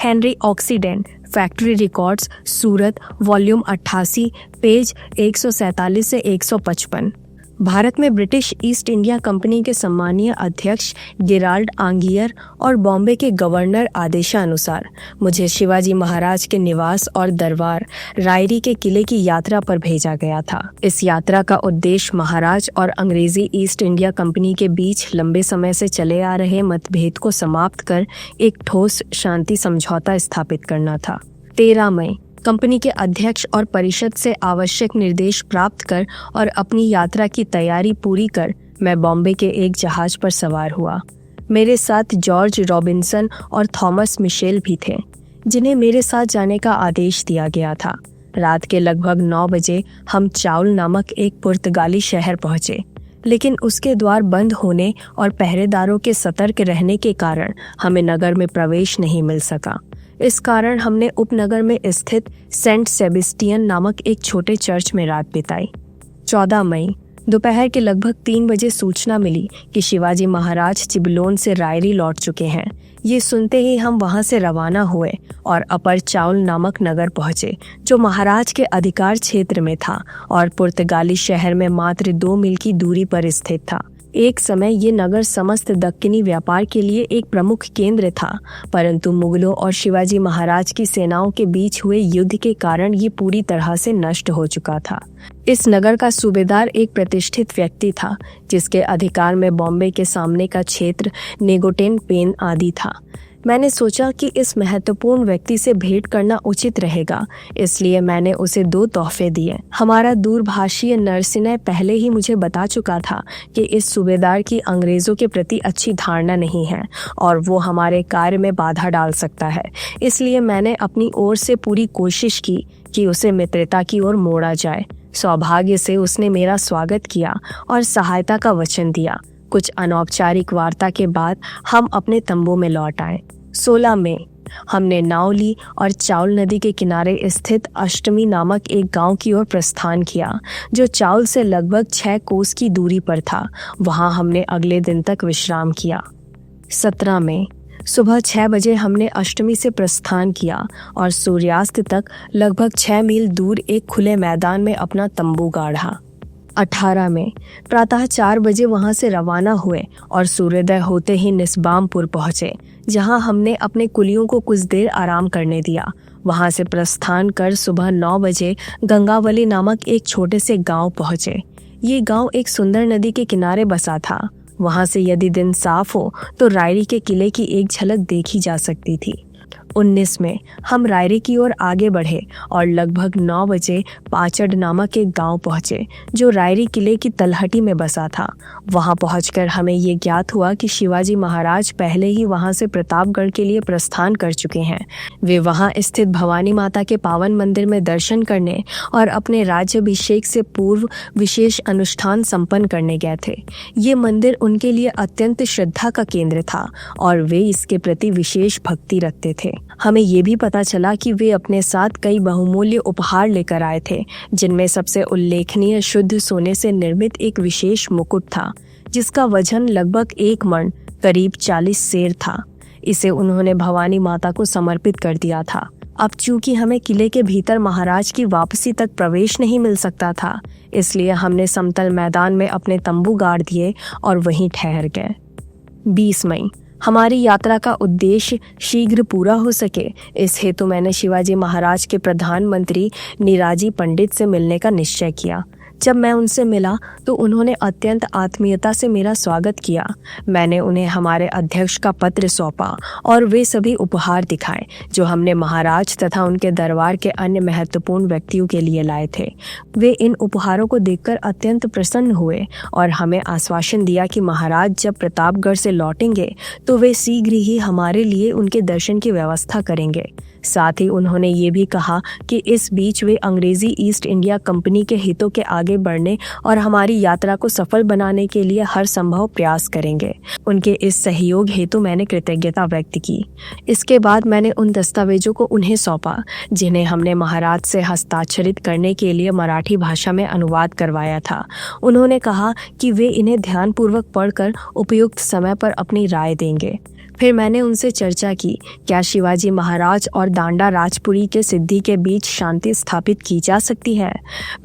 Henry oxidant, factory records, सूरत, volume 88, page 147 से 155। भारत में British east India company के सम्मानीय अध्यक्ष गेराल्ड आंगियर और बॉम्बे के गवर्नर आदेशानुसार मुझे शिवाजी महाराज के निवास और दरबार रायरी के किले की यात्रा पर भेजा गया था। इस यात्रा का उद्देश्य महाराज और अंग्रेजी ईस्ट इंडिया कंपनी के बीच लंबे समय से चले आ रहे मतभेद को समाप्त कर एक ठोस शांति समझौता स्थापित करना था। 13 मई कंपनी के अध्यक्ष और परिषद से आवश्यक निर्देश प्राप्त कर और अपनी यात्रा की तैयारी पूरी कर मैं बॉम्बे के एक जहाज पर सवार हुआ। मेरे साथ जॉर्ज रॉबिन्सन और थॉमस मिशेल भी थे, जिन्हें मेरे साथ जाने का आदेश दिया गया था। रात के लगभग 9 बजे हम चाउल नामक एक पुर्तगाली शहर पहुंचे, लेकिन उसके द्वार बंद होने और पहरेदारों के सतर्क रहने के कारण हमें नगर में प्रवेश नहीं मिल सका। इस कारण हमने उपनगर में स्थित सेंट सेबेस्टियन नामक एक छोटे चर्च में रात बिताई। 14 मई दोपहर के लगभग 3 बजे सूचना मिली कि शिवाजी महाराज चिबलोन से रायरी लौट चुके हैं। ये सुनते ही हम वहां से रवाना हुए और अपर चाउल नामक नगर पहुंचे, जो महाराज के अधिकार क्षेत्र में था और पुर्तगाली शहर में मात्र 2 मील की दूरी पर स्थित था। एक समय ये नगर समस्त दक्कनी व्यापार के लिए एक प्रमुख केंद्र था, परंतु मुगलों और शिवाजी महाराज की सेनाओं के बीच हुए युद्ध के कारण ये पूरी तरह से नष्ट हो चुका था। इस नगर का सूबेदार एक प्रतिष्ठित व्यक्ति था, जिसके अधिकार में बॉम्बे के सामने का क्षेत्र नेगोटेन पेन आदि था। मैंने सोचा कि इस महत्वपूर्ण व्यक्ति से भेंट करना उचित रहेगा, इसलिए मैंने उसे 2 तोहफे दिए। हमारा दूरभाषीय नरसिनय पहले ही मुझे बता चुका था कि इस सूबेदार की अंग्रेजों के प्रति अच्छी धारणा नहीं है और वो हमारे कार्य में बाधा डाल सकता है। इसलिए मैंने अपनी ओर से पूरी कोशिश की कि उसे मित्रता की ओर मोड़ा जाए। सौभाग्य से उसने मेरा स्वागत किया और सहायता का वचन दिया। कुछ अनौपचारिक वार्ता के बाद हम अपने तंबू में लौट आए। 16 मई हमने नाव ली और चाउल नदी के किनारे स्थित अष्टमी नामक एक गांव की ओर प्रस्थान किया, जो चाउल से लगभग 6 कोस की दूरी पर था। वहां हमने अगले दिन तक विश्राम किया। 17 मई सुबह 6 बजे हमने अष्टमी से प्रस्थान किया और सूर्यास्त तक लगभग 6 मील दूर एक खुले मैदान में अपना तंबू गाढ़ा। 18 मई प्रातः 4 बजे वहां से रवाना हुए और सूर्योदय होते ही निस्बामपुर पहुंचे, जहां हमने अपने कुलियों को कुछ देर आराम करने दिया। वहां से प्रस्थान कर सुबह 9 बजे गंगावली नामक एक छोटे से गांव पहुंचे। ये गांव एक सुंदर नदी के किनारे बसा था। वहां से यदि दिन साफ हो तो रायरी के किले की एक झलक देखी जा सकती थी। 19 में हम रायरी की ओर आगे बढ़े और लगभग 9 बजे पाचड़ नामक एक गांव पहुंचे, जो रायरी किले की तलहटी में बसा था। वहां पहुंचकर हमें ये ज्ञात हुआ कि शिवाजी महाराज पहले ही वहां से प्रतापगढ़ के लिए प्रस्थान कर चुके हैं। वे वहां स्थित भवानी माता के पावन मंदिर में दर्शन करने और अपने राज्याभिषेक से पूर्व विशेष अनुष्ठान संपन्न करने गए थे। ये मंदिर उनके लिए अत्यंत श्रद्धा का केंद्र था और वे इसके प्रति विशेष भक्ति रखते थे। हमें ये भी पता चला कि वे अपने साथ कई बहुमूल्य उपहार लेकर आए थे, जिनमें सबसे उल्लेखनीय शुद्ध सोने से निर्मित एक विशेष मुकुट था, जिसका वजन लगभग 1 मण करीब 40 सेर था। इसे उन्होंने भवानी माता को समर्पित कर दिया था। अब चूंकि हमें किले के भीतर महाराज की वापसी तक प्रवेश नहीं मिल सकता था, इसलिए हमने समतल मैदान में अपने तंबू गाड़ दिए और वहीं ठहर गए। 20 मई हमारी यात्रा का उद्देश्य शीघ्र पूरा हो सके, इस हेतु मैंने शिवाजी महाराज के प्रधानमंत्री निराजी पंडित से मिलने का निश्चय किया। जब मैं उनसे मिला तो उन्होंने अत्यंत आत्मीयता से मेरा स्वागत किया। मैंने उन्हें हमारे अध्यक्ष का पत्र सौंपा और वे सभी उपहार दिखाए जो हमने महाराज तथा उनके दरबार के अन्य महत्वपूर्ण व्यक्तियों के लिए लाए थे। वे इन उपहारों को देखकर अत्यंत प्रसन्न हुए और हमें आश्वासन दिया कि महाराज जब प्रतापगढ़ से लौटेंगे तो वे शीघ्र ही हमारे लिए उनके दर्शन की व्यवस्था करेंगे। साथ ही उन्होंने ये भी कहा कि इस बीच वे अंग्रेजी ईस्ट इंडिया कंपनी के हितों के आगे बढ़ने और हमारी यात्रा को सफल बनाने के लिए हर संभव प्रयास करेंगे। उनके इस सहयोग हेतु मैंने कृतज्ञता व्यक्त की। इसके बाद मैंने उन दस्तावेजों को उन्हें सौंपा जिन्हें हमने महाराज से हस्ताक्षरित करने के लिए मराठी भाषा में अनुवाद करवाया था। उन्होंने कहा कि वे इन्हें ध्यानपूर्वक पढ़कर उपयुक्त समय पर अपनी राय देंगे। फिर मैंने उनसे चर्चा की, क्या शिवाजी महाराज और दांडा राजपुरी के सिद्धि के बीच शांति स्थापित की जा सकती है।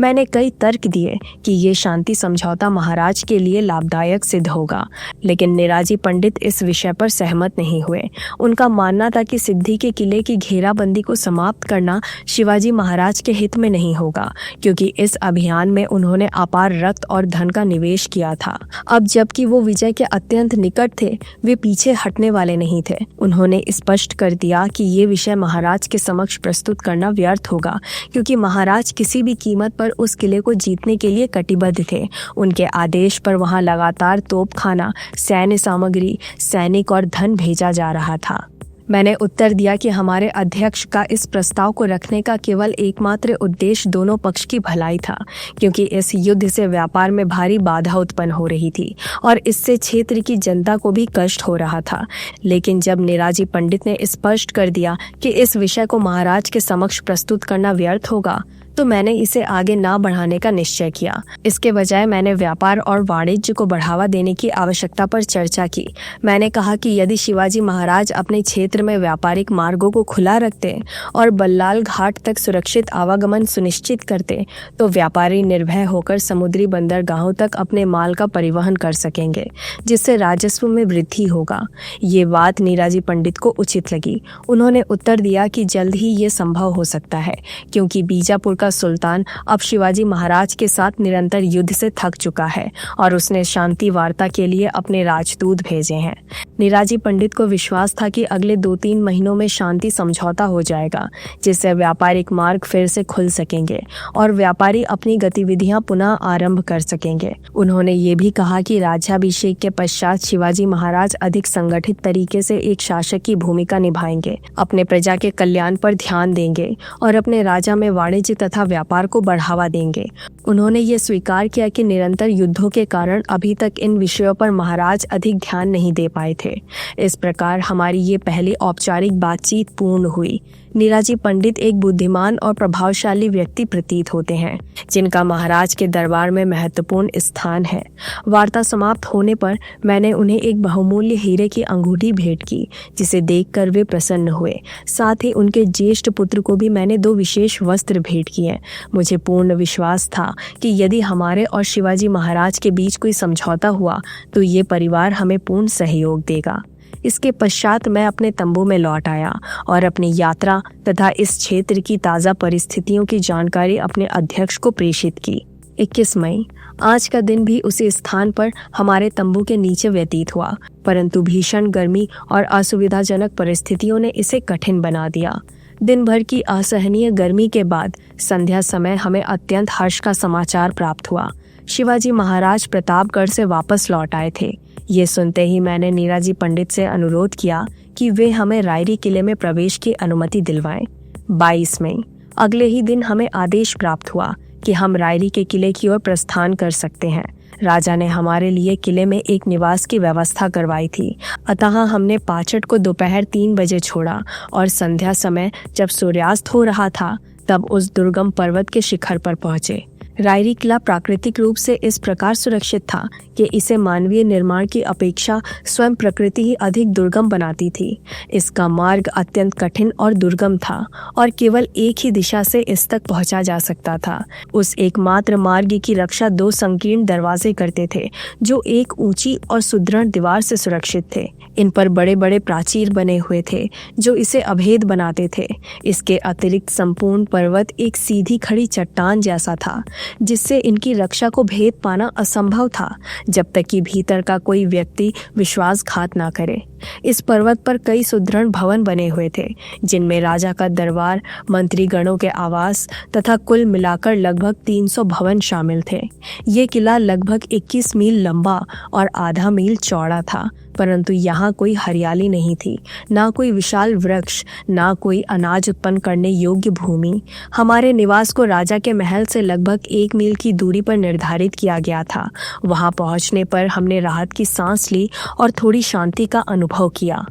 मैंने कई तर्क दिए कि ये शांति समझौता महाराज के लिए लाभदायक सिद्ध होगा, लेकिन निराजी पंडित इस विषय पर सहमत नहीं हुए। उनका मानना था कि सिद्धि के किले की घेराबंदी को समाप्त करना शिवाजी महाराज के हित में नहीं होगा, क्योंकि इस अभियान में उन्होंने अपार रक्त और धन का निवेश किया था। अब जबकि वो विजय के अत्यंत निकट थे, वे पीछे हटने वाले नहीं थे। उन्होंने स्पष्ट कर दिया कि ये विषय महाराज के समक्ष प्रस्तुत करना व्यर्थ होगा, क्योंकि महाराज किसी भी कीमत पर उस किले को जीतने के लिए कटिबद्ध थे। उनके आदेश पर वहां लगातार तोपखाना, सैन्य सामग्री, सैनिक और धन भेजा जा रहा था। मैंने उत्तर दिया कि हमारे अध्यक्ष का इस प्रस्ताव को रखने का केवल एकमात्र उद्देश्य दोनों पक्ष की भलाई था, क्योंकि इस युद्ध से व्यापार में भारी बाधा उत्पन्न हो रही थी और इससे क्षेत्र की जनता को भी कष्ट हो रहा था। लेकिन जब निराजी पंडित ने स्पष्ट कर दिया कि इस विषय को महाराज के समक्ष प्रस्तुत करना व्यर्थ होगा, तो मैंने इसे आगे ना बढ़ाने का निश्चय किया। इसके बजाय मैंने व्यापार और वाणिज्य को बढ़ावा देने की आवश्यकता पर चर्चा की। मैंने कहा कि यदि शिवाजी महाराज अपने क्षेत्र में व्यापारिक मार्गों को खुला रखते और बल्लाल घाट तक सुरक्षित आवागमन सुनिश्चित करते, तो व्यापारी निर्भय होकर समुद्री बंदरगाहों तक अपने माल का परिवहन कर सकेंगे, जिससे राजस्व में वृद्धि होगा। ये बात निराजी पंडित को उचित लगी। उन्होंने उत्तर दिया कि जल्द ही ये संभव हो सकता है, क्योंकि बीजापुर का सुल्तान अब शिवाजी महाराज के साथ निरंतर युद्ध से थक चुका है और उसने शांति वार्ता के लिए अपने राजदूत भेजे हैं। निराजी पंडित को विश्वास था कि अगले 2-3 महीनों में शांति समझौता हो जाएगा, जिससे व्यापारिक मार्ग फिर से खुल सकेंगे और व्यापारी अपनी गतिविधियां पुनः आरंभ कर सकेंगे। उन्होंने ये भी कहा कि राज्याभिषेक के पश्चात शिवाजी महाराज अधिक संगठित तरीके से एक शासक की भूमिका निभाएंगे, अपने प्रजा के कल्याण पर ध्यान देंगे और अपने राजा में वाणिज्य तथा व्यापार को बढ़ावा देंगे। उन्होंने ये स्वीकार किया कि निरंतर युद्धों के कारण अभी तक इन विषयों पर महाराज अधिक ध्यान नहीं दे पाए थे। इस प्रकार हमारी ये पहली औपचारिक बातचीत पूर्ण हुई। निराजी पंडित एक बुद्धिमान और प्रभावशाली व्यक्ति प्रतीत होते हैं, जिनका महाराज के दरबार में महत्वपूर्ण स्थान है। वार्ता समाप्त होने पर मैंने उन्हें एक बहुमूल्य हीरे की अंगूठी भेंट की, जिसे देखकर वे प्रसन्न हुए। साथ ही उनके ज्येष्ठ पुत्र को भी मैंने 2 विशेष वस्त्र भेंट किए। मुझे पूर्ण विश्वास था कि यदि हमारे और शिवाजी महाराज के बीच कोई समझौता हुआ, तो ये परिवार हमें पूर्ण सहयोग देगा। इसके पश्चात मैं अपने तंबू में लौट आया और अपनी यात्रा तथा इस क्षेत्र की ताज़ा परिस्थितियों की जानकारी अपने अध्यक्ष को प्रेषित की। 21 मई, आज का दिन भी उसी स्थान पर हमारे तंबू के नीचे व्यतीत हुआ, परंतु भीषण गर्मी और असुविधाजनक परिस्थितियों ने इसे कठिन बना दिया। दिन भर की असहनीय गर्मी के बाद संध्या समय हमें अत्यंत हर्ष का समाचार प्राप्त हुआ। शिवाजी महाराज प्रतापगढ़ से वापस लौट आए थे। ये सुनते ही मैंने निराजी पंडित से अनुरोध किया कि वे हमें रायरी किले में प्रवेश की अनुमति दिलवाएं। 22 मई, अगले ही दिन हमें आदेश प्राप्त हुआ कि हम रायरी के किले की ओर प्रस्थान कर सकते हैं। राजा ने हमारे लिए किले में एक निवास की व्यवस्था करवाई थी, अतः हमने पाचट को दोपहर 3 बजे छोड़ा और संध्या समय जब सूर्यास्त हो रहा था, तब उस दुर्गम पर्वत के शिखर पर पहुंचे। रायरी किला प्राकृतिक रूप से इस प्रकार सुरक्षित था कि इसे मानवीय निर्माण की अपेक्षा स्वयं प्रकृति ही अधिक दुर्गम बनाती थी। इसका मार्ग अत्यंत कठिन और दुर्गम था और केवल एक ही दिशा से इस तक पहुंचा जा सकता था। उस एकमात्र मार्ग की रक्षा 2 संकीर्ण दरवाजे करते थे, जो एक ऊंची और सुदृढ़ दीवार से सुरक्षित थे। इन पर बड़े बड़े प्राचीर बने हुए थे, जो इसे अभेद बनाते थे। इसके अतिरिक्त संपूर्ण पर्वत एक सीधी खड़ी चट्टान जैसा था, जिससे इनकी रक्षा को भेद पाना असंभव था, जब तक कि भीतर का कोई व्यक्ति विश्वासघात ना करे। इस पर्वत पर कई सुदृढ़ भवन बने हुए थे, जिनमें राजा का दरबार, मंत्रीगणों के आवास तथा कुल मिलाकर लगभग 300 भवन शामिल थे। ये किला लगभग 21 मील लंबा और आधा मील चौड़ा था, परंतु यहाँ कोई हरियाली नहीं थी, ना कोई विशाल वृक्ष, ना कोई अनाज उत्पन्न करने योग्य भूमि। हमारे निवास को राजा के महल से लगभग 1 मील की दूरी पर निर्धारित किया गया था। वहां पहुंचने पर हमने राहत की सांस ली और थोड़ी शांति का अनुभव किया।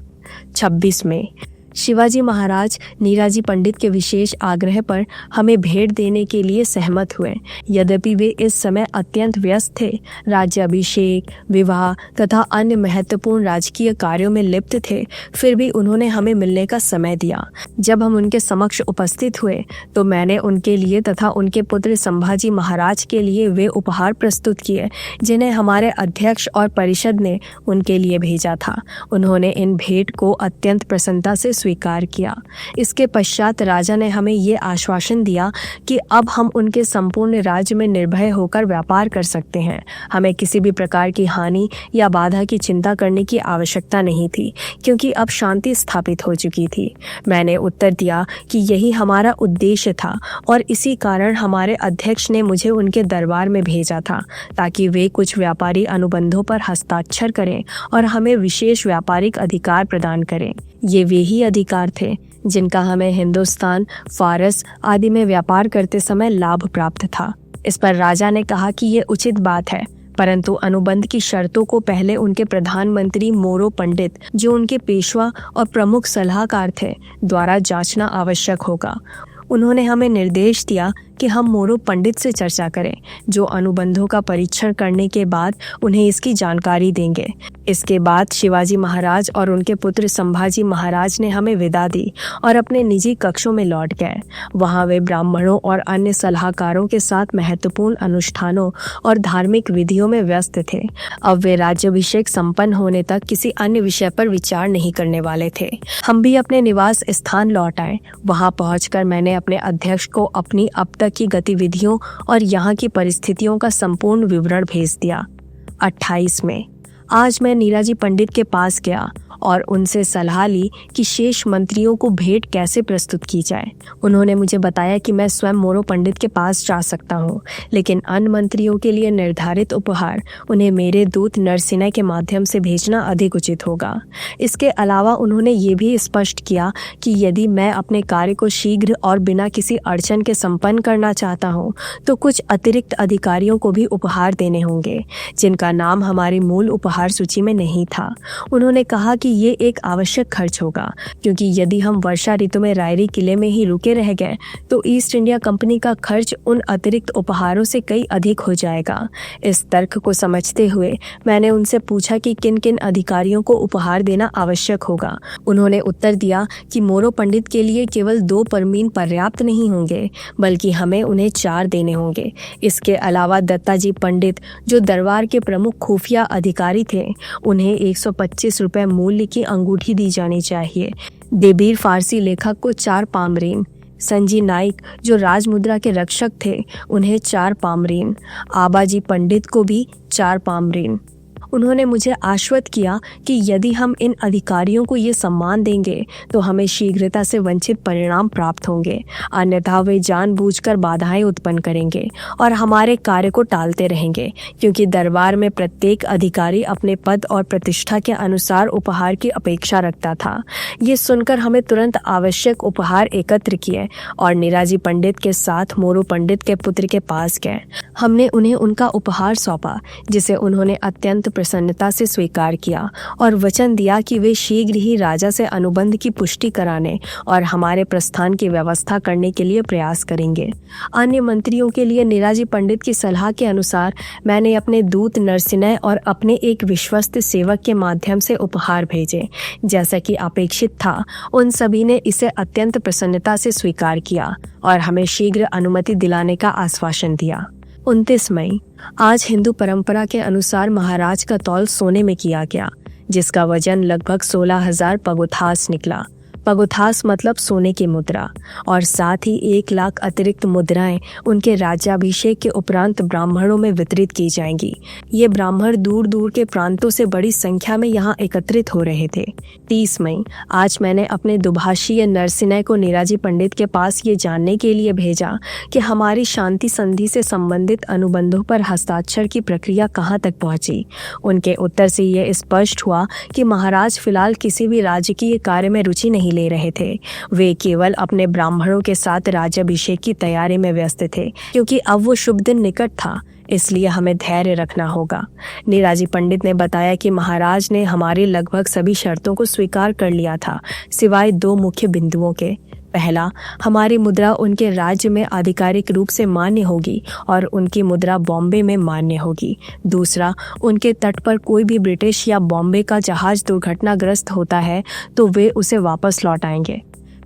26 में शिवाजी महाराज नीराजी पंडित के विशेष आग्रह पर हमें भेंट देने के लिए सहमत हुए। यद्यपि वे इस समय अत्यंत व्यस्त थे, राज्याभिषेक, विवाह तथा अन्य महत्वपूर्ण राजकीय कार्यों में लिप्त थे, फिर भी उन्होंने हमें मिलने का समय दिया। जब हम उनके समक्ष उपस्थित हुए तो मैंने उनके लिए तथा उनके पुत्र संभाजी महाराज के लिए वे उपहार प्रस्तुत किए जिन्हें हमारे अध्यक्ष और परिषद ने उनके लिए भेजा था। उन्होंने इन भेंट को अत्यंत प्रसन्नता से स्वीकार किया। इसके पश्चात राजा ने हमें ये आश्वासन दिया कि अब हम उनके संपूर्ण राज्य में निर्भय होकर व्यापार कर सकते हैं। हमें किसी भी प्रकार की हानि या बाधा की चिंता करने की आवश्यकता नहीं थी, क्योंकि अब शांति स्थापित हो चुकी थी। मैंने उत्तर दिया कि यही हमारा उद्देश्य था और इसी कारण हमारे अध्यक्ष ने मुझे उनके दरबार में भेजा था, ताकि वे कुछ व्यापारी अनुबंधों पर हस्ताक्षर करें और हमें विशेष व्यापारिक अधिकार प्रदान करें। ये वे ही अधिकार थे जिनका हमें हिंदुस्तान, फारस आदि में व्यापार करते समय लाभ प्राप्त था। इस पर राजा ने कहा कि ये उचित बात है, परंतु अनुबंध की शर्तों को पहले उनके प्रधानमंत्री मोरो पंडित, जो उनके पेशवा और प्रमुख सलाहकार थे, द्वारा जांचना आवश्यक होगा। उन्होंने हमें निर्देश दिया कि हम मोरो पंडित से चर्चा करें, जो अनुबंधों का परीक्षण करने के बाद उन्हें इसकी जानकारी देंगे। इसके बाद शिवाजी महाराज और उनके पुत्र संभाजी महाराज ने हमें विदा दी और अपने निजी कक्षों में लौट गए। वहां वे ब्राह्मणों और अन्य सलाहकारों के साथ महत्वपूर्ण अनुष्ठानों और धार्मिक विधियों में व्यस्त थे। अब वे राज्याभिषेक संपन्न होने तक किसी अन्य विषय पर विचार नहीं करने वाले थे। हम भी अपने निवास स्थान लौट आए। वहां पहुंचकर मैंने अपने अध्यक्ष को अपनी अब तक की गतिविधियों और यहाँ की परिस्थितियों का संपूर्ण विवरण भेज दिया। 28 में आज मैं नीराजी पंडित के पास गया और उनसे सलाह ली कि शेष मंत्रियों को भेंट कैसे प्रस्तुत की जाए। उन्होंने मुझे बताया कि मैं स्वयं मोरो पंडित के पास जा सकता हूँ, लेकिन अन्य मंत्रियों के लिए निर्धारित उपहार उन्हें मेरे दूत नरसिंह के माध्यम से भेजना अधिक उचित होगा। इसके अलावा उन्होंने ये भी स्पष्ट किया कि यदि मैं अपने कार्य को शीघ्र और बिना किसी अड़चन के संपन्न करना चाहता हूँ तो कुछ अतिरिक्त अधिकारियों को भी उपहार देने होंगे, जिनका नाम हमारी मूल उपहार सूची में नहीं था। उन्होंने कहा कि ये एक आवश्यक खर्च होगा, क्योंकि यदि हम वर्षा ऋतु में रायरी किले में ही रुके रह गए तो ईस्ट इंडिया कंपनी का खर्च उन अतिरिक्त उपहारों से कई अधिक हो जाएगा। इस तर्क को समझते हुए मैंने उनसे पूछा कि किन किन अधिकारियों को उपहार देना आवश्यक होगा। उन्होंने उत्तर दिया कि मोरो पंडित के लिए केवल 2 परमीन पर्याप्त नहीं होंगे, बल्कि हमें उन्हें 4 देने होंगे। इसके अलावा दत्ताजी पंडित, जो दरबार के प्रमुख खुफिया अधिकारी थे, उन्हें 125 रुपये मूल्य की अंगूठी दी जानी चाहिए। देबीर फारसी लेखक को 4 पामरीन, संजी नाइक, जो राजमुद्रा के रक्षक थे, उन्हें 4 पामरीन, आबाजी पंडित को भी 4 पामरीन। उन्होंने मुझे आश्वस्त किया कि यदि हम इन अधिकारियों को ये सम्मान देंगे तो हमें शीघ्रता से वंचित परिणाम प्राप्त होंगे, अन्यथा वे जानबूझकर बाधाएं उत्पन्न करेंगे और हमारे कार्य को टालते रहेंगे, क्योंकि दरबार में प्रत्येक अधिकारी अपने पद और प्रतिष्ठा के अनुसार उपहार की अपेक्षा रखता था। ये सुनकर हमें तुरंत आवश्यक उपहार एकत्र किए और नीराजी पंडित के साथ मोरो पंडित के पुत्र के पास गए। हमने उन्हें उनका उपहार सौंपा, जिसे उन्होंने अत्यंत प्रसन्नता से स्वीकार किया और वचन दिया कि वे शीघ्र ही राजा से अनुबंध की पुष्टि कराने और हमारे प्रस्थान की व्यवस्था करने के लिए प्रयास करेंगे। अन्य मंत्रियों के लिए नीराजी पंडित की सलाह के अनुसार मैंने अपने दूत नरसिंह और अपने एक विश्वस्त सेवक के माध्यम से उपहार भेजे। जैसा कि अपेक्षित था, उन सभी ने इसे अत्यंत प्रसन्नता से स्वीकार किया और हमें शीघ्र अनुमति दिलाने का आश्वासन दिया। 29 मई आज हिंदू परंपरा के अनुसार महाराज का तौल सोने में किया गया, जिसका वजन लगभग 16,000 पगोथास निकला। पगोथास मतलब सोने की मुद्रा, और साथ ही 1 लाख अतिरिक्त मुद्राएं उनके राज्याभिषेक के उपरांत ब्राह्मणों में वितरित की जाएंगी। ये ब्राह्मण दूर दूर के प्रांतों से बड़ी संख्या में यहाँ एकत्रित हो रहे थे। 30 मई आज मैंने अपने दुभाषीय नरसिंह को नीराजी पंडित के पास ये जानने के लिए भेजा कि हमारी शांति संधि से संबंधित अनुबंधों पर हस्ताक्षर की प्रक्रिया कहाँ तक पहुंची। उनके उत्तर से ये स्पष्ट हुआ कि महाराज फिलहाल किसी भी राजकीय कार्य में रुचि नहीं ले रहे थे। वे केवल अपने ब्राह्मणों के साथ राज्याभिषेक की तैयारी में व्यस्त थे, क्योंकि अब वो शुभ दिन निकट था। इसलिए हमें धैर्य रखना होगा। नीराजी पंडित ने बताया कि महाराज ने हमारी लगभग सभी शर्तों को स्वीकार कर लिया था, सिवाय 2 मुख्य बिंदुओं के। पहला, हमारी मुद्रा उनके राज्य में आधिकारिक रूप से मान्य होगी और उनकी मुद्रा बॉम्बे में मान्य होगी। दूसरा, उनके तट पर कोई भी ब्रिटिश या बॉम्बे का जहाज दुर्घटनाग्रस्त होता है तो वे उसे वापस लौटाएंगे।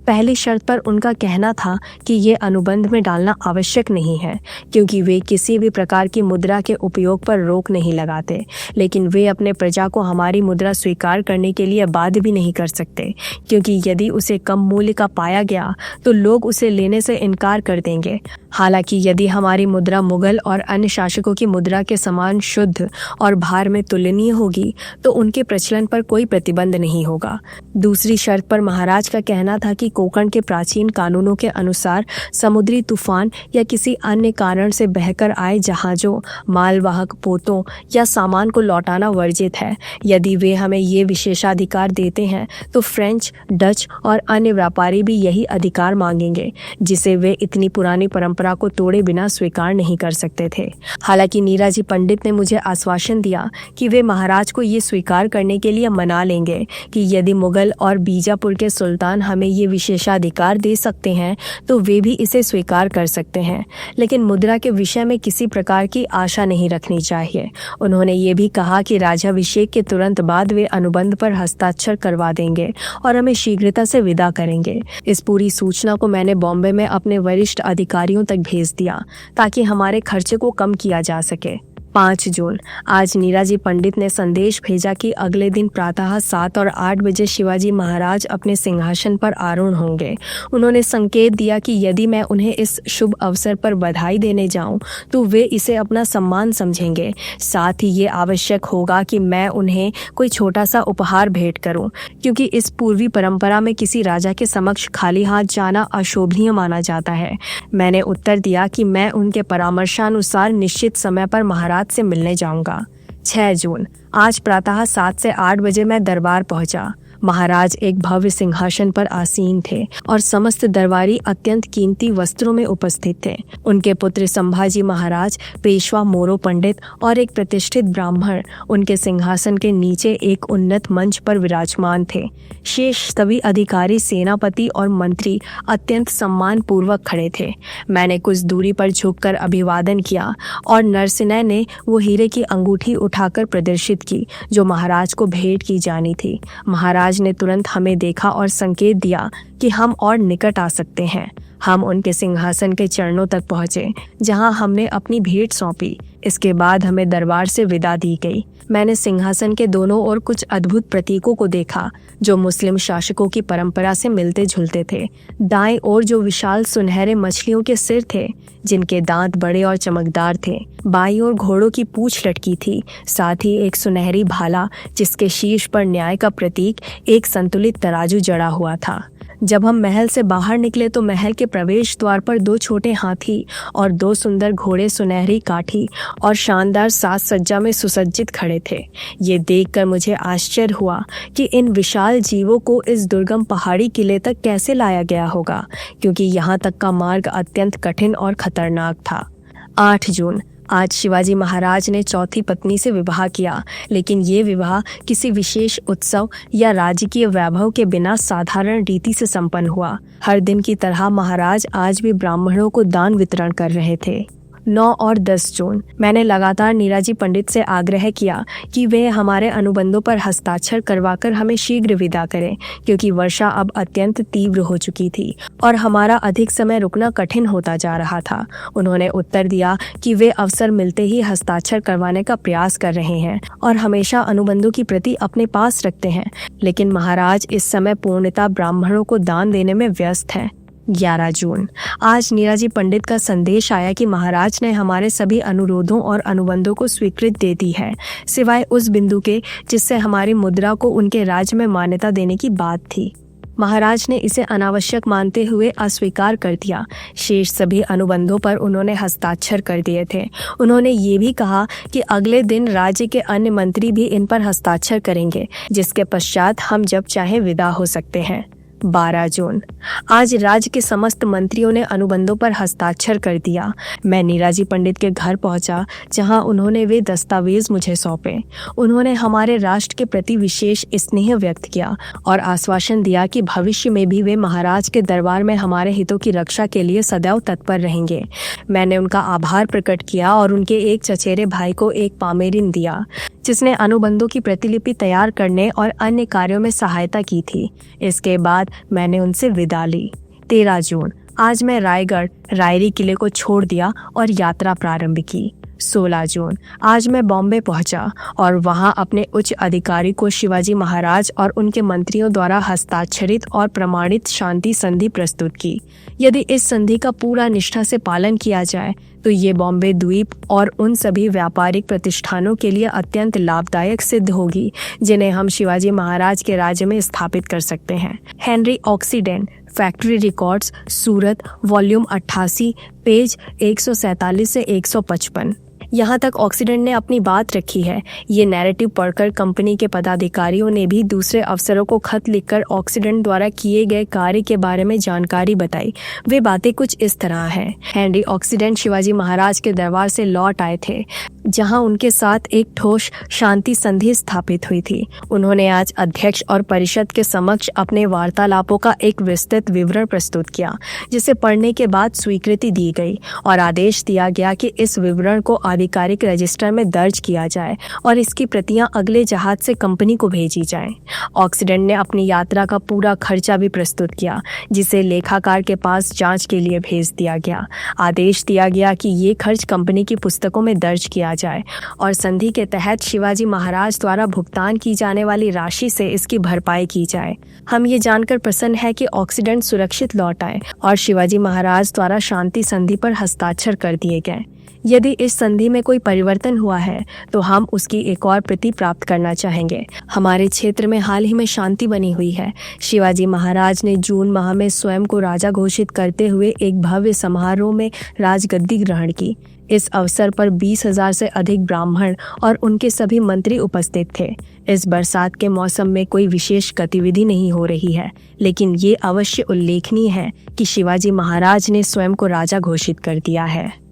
पहली शर्त पर उनका कहना था कि ये अनुबंध में डालना आवश्यक नहीं है, क्योंकि वे किसी भी प्रकार की मुद्रा के उपयोग पर रोक नहीं लगाते, लेकिन वे अपने प्रजा को हमारी मुद्रा स्वीकार करने के लिए बाध्य भी नहीं कर सकते, क्योंकि यदि उसे कम मूल्य का पाया गया तो लोग उसे लेने से इनकार कर देंगे। हालांकि यदि हमारी मुद्रा मुगल और अन्य शासकों की मुद्रा के समान शुद्ध और भार में तुलनीय होगी तो उनके प्रचलन पर कोई प्रतिबंध नहीं होगा। दूसरी शर्त पर महाराज का कहना था कि कोंकण के प्राचीन कानूनों के अनुसार समुद्री तूफान या किसी अन्य कारण से बहकर आए जहाजों, मालवाहक पोतों या सामान को लौटाना वर्जित है। यदि वे हमें ये विशेषाधिकार देते हैं तो फ्रेंच, डच और अन्य व्यापारी भी यही अधिकार मांगेंगे, जिसे वे इतनी पुरानी परंपरा को तोड़े बिना स्वीकार नहीं कर सकते थे। हालांकि नीराजी पंडित ने मुझे आश्वासन दिया कि वे महाराज को ये स्वीकार करने के लिए मना लेंगे कि यदि मुगल और बीजापुर के सुल्तान हमें ये विशेषाधिकार दे सकते हैं तो वे भी इसे स्वीकार कर सकते हैं, लेकिन मुद्रा के विषय में किसी प्रकार की आशा नहीं रखनी चाहिए। उन्होंने ये भी कहा कि राज्याभिषेक के तुरंत बाद वे अनुबंध पर हस्ताक्षर करवा देंगे और हमें शीघ्रता से विदा करेंगे। इस पूरी सूचना को मैंने बॉम्बे में अपने वरिष्ठ अधिकारियों तक भेज दिया ताकि हमारे खर्चे को कम किया जा सके। 5 जून, आज नीराजी पंडित ने संदेश भेजा कि अगले दिन प्रातः 7 और 8 बजे शिवाजी महाराज अपने सिंहासन पर आरूढ़ होंगे। उन्होंने संकेत दिया कि यदि मैं उन्हें इस शुभ अवसर पर बधाई देने जाऊं तो वे इसे अपना सम्मान समझेंगे। साथ ही ये आवश्यक होगा कि मैं उन्हें कोई छोटा सा उपहार भेंट करूं, क्योंकि इस पूर्वी परंपरा में किसी राजा के समक्ष खाली हाथ जाना अशोभनीय माना जाता है। मैंने उत्तर दिया कि मैं उनके परामर्शानुसार निश्चित समय पर महाराज से मिलने जाऊंगा। 6 जून, आज प्रातः 7 से 8 बजे मैं दरबार पहुंचा। महाराज एक भव्य सिंहासन पर आसीन थे और समस्त दरबारी अत्यंत कीमती वस्त्रों में उपस्थित थे। उनके पुत्र संभाजी महाराज, पेशवा मोरो पंडित और एक प्रतिष्ठित ब्राह्मण उनके सिंहासन के नीचे एक उन्नत मंच पर विराजमान थे। शेष सभी अधिकारी, सेनापति और मंत्री अत्यंत सम्मान पूर्वक खड़े थे। मैंने कुछ दूरी पर झुककर अभिवादन किया और नरसिंह ने वो हीरे की अंगूठी उठाकर प्रदर्शित की जो महाराज को भेंट की जानी थी। महाराज ने तुरंत हमें देखा और संकेत दिया कि हम और निकट आ सकते हैं। हम उनके सिंहासन के चरणों तक पहुंचे, जहां हमने अपनी भेंट सौंपी। इसके बाद हमें दरबार से विदा दी गई। मैंने सिंहासन के दोनों ओर कुछ अद्भुत प्रतीकों को देखा जो मुस्लिम शासकों की परंपरा से मिलते जुलते थे। दाएं ओर जो विशाल सुनहरे मछलियों के सिर थे जिनके दांत बड़े और चमकदार थे। बाईं ओर घोड़ों की पूंछ लटकी थी, साथ ही एक सुनहरी भाला जिसके शीर्ष पर न्याय का प्रतीक एक संतुलित तराजू जड़ा हुआ था। जब हम महल से बाहर निकले तो महल के प्रवेश द्वार पर 2 छोटे हाथी और 2 सुंदर घोड़े सुनहरी काठी और शानदार साज सज्जा में सुसज्जित खड़े थे। ये देखकर मुझे आश्चर्य हुआ कि इन विशाल जीवों को इस दुर्गम पहाड़ी किले तक कैसे लाया गया होगा, क्योंकि यहाँ तक का मार्ग अत्यंत कठिन और खतरनाक था। 8 जून, आज शिवाजी महाराज ने चौथी पत्नी से विवाह किया, लेकिन ये विवाह किसी विशेष उत्सव या राजकीय वैभव के बिना साधारण रीति से संपन्न हुआ। हर दिन की तरह महाराज आज भी ब्राह्मणों को दान वितरण कर रहे थे। 9 और 10 जून, मैंने लगातार नीराजी पंडित से आग्रह किया कि वे हमारे अनुबंधों पर हस्ताक्षर करवाकर हमें शीघ्र विदा करें, क्योंकि वर्षा अब अत्यंत तीव्र हो चुकी थी और हमारा अधिक समय रुकना कठिन होता जा रहा था। उन्होंने उत्तर दिया कि वे अवसर मिलते ही हस्ताक्षर करवाने का प्रयास कर रहे हैं और हमेशा अनुबंधों की प्रति अपने पास रखते हैं, लेकिन महाराज इस समय पूर्णतः ब्राह्मणों को दान देने में व्यस्त हैं। 11 जून, आज नीराजी पंडित का संदेश आया कि महाराज ने हमारे सभी अनुरोधों और अनुबंधों को स्वीकृति दे दी है, सिवाय उस बिंदु के जिससे हमारी मुद्रा को उनके राज्य में मान्यता देने की बात थी। महाराज ने इसे अनावश्यक मानते हुए अस्वीकार कर दिया। शेष सभी अनुबंधों पर उन्होंने हस्ताक्षर कर दिए थे। उन्होंने ये भी कहा कि अगले दिन राज्य के अन्य मंत्री भी इन पर हस्ताक्षर करेंगे, जिसके पश्चात हम जब चाहे विदा हो सकते हैं। 12 जून। आज राज्य के समस्त मंत्रियों ने अनुबंधों पर हस्ताक्षर कर दिया। मैं नीराजी पंडित के घर पहुंचा, जहां उन्होंने वे दस्तावेज मुझे सौंपे। उन्होंने हमारे राष्ट्र के प्रति विशेष स्नेह व्यक्त किया और आश्वासन दिया कि भविष्य में भी वे महाराज के दरबार में हमारे हितों की रक्षा के लिए सदैव तत्पर रहेंगे। मैंने उनका आभार प्रकट किया और उनके एक चचेरे भाई को एक पामेरिन दिया, जिसने अनुबंधों की प्रतिलिपि तैयार करने और अन्य कार्यों में सहायता की थी। इसके बाद मैंने उनसे विदा ली। 13 जून। आज मैं रायगढ़ रायरी किले को छोड़ दिया और यात्रा प्रारंभ की। 16 जून। आज मैं बॉम्बे पहुंचा और वहां अपने उच्च अधिकारी को शिवाजी महाराज और उनके मंत्रियों द्वारा हस्ताक्षरित और प्रमाणित शांति संधि प्रस्तुत की। यदि इस संधि का पूरा निष्ठा से पालन किया जाए तो ये बॉम्बे द्वीप और उन सभी व्यापारिक प्रतिष्ठानों के लिए अत्यंत लाभदायक सिद्ध होगी जिन्हें हम शिवाजी महाराज के राज्य में स्थापित कर सकते हैं। हेनरी ऑक्सीडेंट, फैक्ट्री रिकॉर्ड्स, सूरत, वॉल्यूम 88, पेज 147 से 155। यहाँ तक ऑक्सीडेंट ने अपनी बात रखी है। ये नैरेटिव पढ़कर कंपनी के पदाधिकारियों ने भी दूसरे अफसरों को खत लिखकर ऑक्सीडेंट द्वारा किए गए कार्य के बारे में जानकारी बताई। वे बातें कुछ इस तरह हैं। हेनरी ऑक्सीडेंट शिवाजी महाराज के दरबार से लौट आए थे, जहां उनके साथ एक ठोस शांति संधि स्थापित हुई थी। उन्होंने आज अध्यक्ष और परिषद के समक्ष अपने वार्तालापों का एक विस्तृत विवरण प्रस्तुत किया, जिसे पढ़ने के बाद स्वीकृति दी गई और आदेश दिया गया कि इस विवरण को आधिकारिक रजिस्टर में दर्ज किया जाए और इसकी प्रतियां अगले जहाज से कंपनी को भेजी जाएं। ऑक्सीडेंट ने अपनी यात्रा का पूरा खर्चा भी प्रस्तुत किया, जिसे लेखाकार के पास जांच के लिए भेज दिया गया। आदेश दिया गया कि ये खर्च कंपनी की पुस्तकों में दर्ज किया जाए और संधि के तहत शिवाजी महाराज द्वारा भुगतान की जाने वाली राशि से इसकी भरपाई की जाए। हम ये जानकर प्रसन्न है कि ऑक्सीडेंट सुरक्षित लौट आए और शिवाजी महाराज द्वारा शांति संधि पर हस्ताक्षर कर दिए गए। यदि इस संधि में कोई परिवर्तन हुआ है तो हम उसकी एक और प्रति प्राप्त करना चाहेंगे। हमारे क्षेत्र में हाल ही में शांति बनी हुई है। शिवाजी महाराज ने जून माह में स्वयं को राजा घोषित करते हुए एक भव्य समारोह में राजगद्दी ग्रहण की। इस अवसर पर 20,000 से अधिक ब्राह्मण और उनके सभी मंत्री उपस्थित थे। इस बरसात के मौसम में कोई विशेष गतिविधि नहीं हो रही है, लेकिन ये अवश्य उल्लेखनीय है कि शिवाजी महाराज ने स्वयं को राजा घोषित कर दिया है।